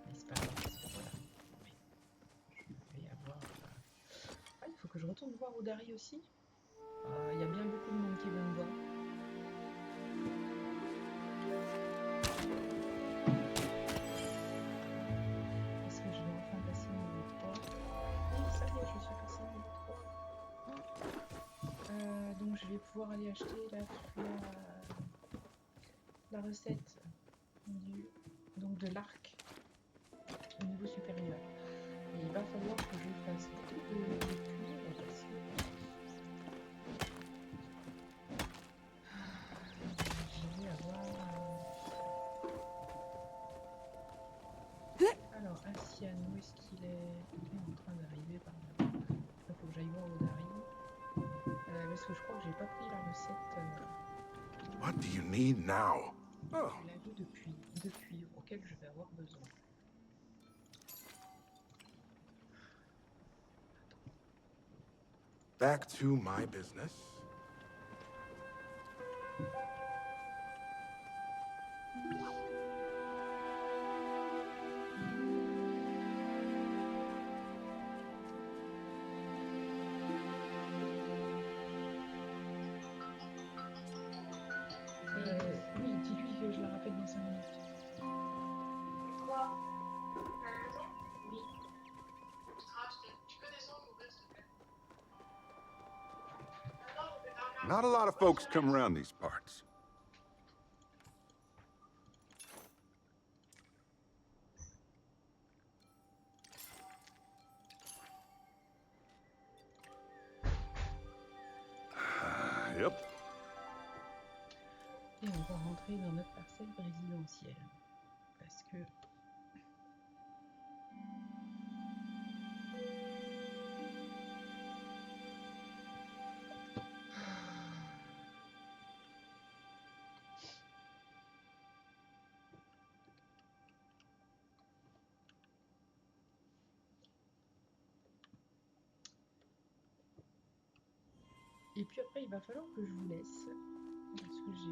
Speaker 1: Mais c'est pas grave, parce que voilà. Je vais avoir... Ah, il faut que je retourne voir Odari aussi. Il y a bien beaucoup de monde qui vont me voir. Est-ce que je vais enfin passer niveau 3? Oui, ça y est, je suis passé niveau 3. Donc je vais pouvoir aller acheter la recette donc de l'arc au niveau supérieur. Et il va falloir que je fasse beaucoup de cuivre parce que je vais avoir... Alors, Asian, où est-ce qu'il est? Il est en train d'arriver par là. Il faut que j'aille voir Odari. Parce que je crois que j'ai pas pris la recette.
Speaker 3: What do you need now? Oh,
Speaker 1: La vie de cuivre auquel je vais avoir besoin.
Speaker 3: back to my business.
Speaker 1: Oui, dis-lui que je la rappelle dans 5 minutes.
Speaker 2: Quoi? Oui. Tu peux descendre, mon s'il te plaît?
Speaker 9: Not a lot of folks come around these parts. Yep.
Speaker 1: Et on va rentrer dans notre parcelle résidentielle. Parce que... Et puis après, il va falloir que je vous laisse. Parce que j'ai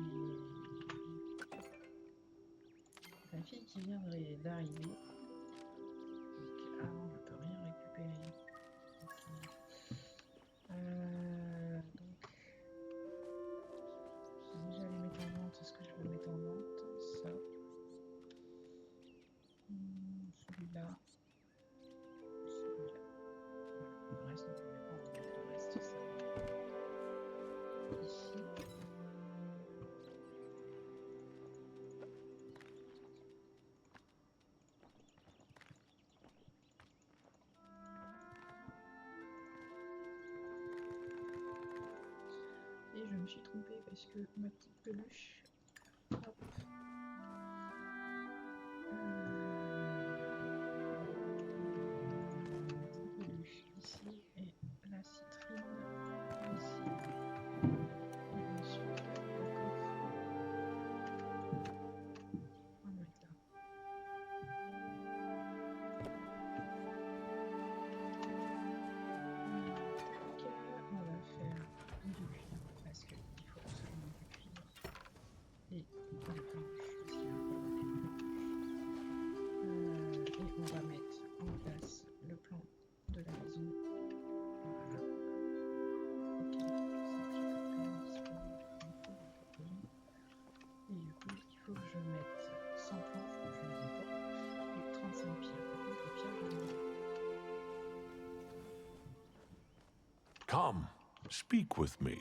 Speaker 1: ma fille qui vient d'arriver. Donc, ah, on ne peut rien récupérer. Ok. Donc, je vais déjà aller mettre en vente ce que je veux mettre en vente. Ça. Celui-là. Celui-là. Le reste, on peut mettre en vente. Le reste, ça. Ici. Et je me suis trompée parce que ma petite peluche. Hop. La peluche ici et la citrine ici. Et ensuite le coffre. On va mettre là. On va faire du cuivre parce qu'il faut absolument du cuivre. Et la peluche aussi. Et on va mettre en place le plan de la maison. Voilà. Ok, ça j'ai pas pris disponible. Et du coup, il faut que je mette 100 plans, il faut que je mette encore, et 35 pierres. Par contre, les pierres, je vais...
Speaker 9: Come, speak with me.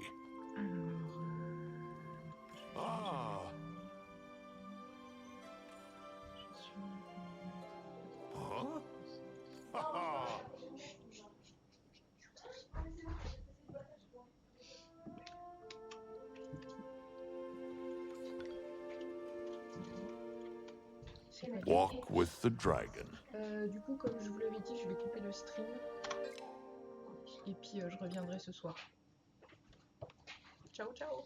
Speaker 1: Alors,
Speaker 9: Ah.
Speaker 1: je suis...
Speaker 9: Huh? Ha
Speaker 1: C'est la
Speaker 9: Walk with the dragon.
Speaker 1: Du coup, comme je vous l'avais dit, je vais couper le stream. Et puis, je reviendrai ce soir. Ciao, ciao!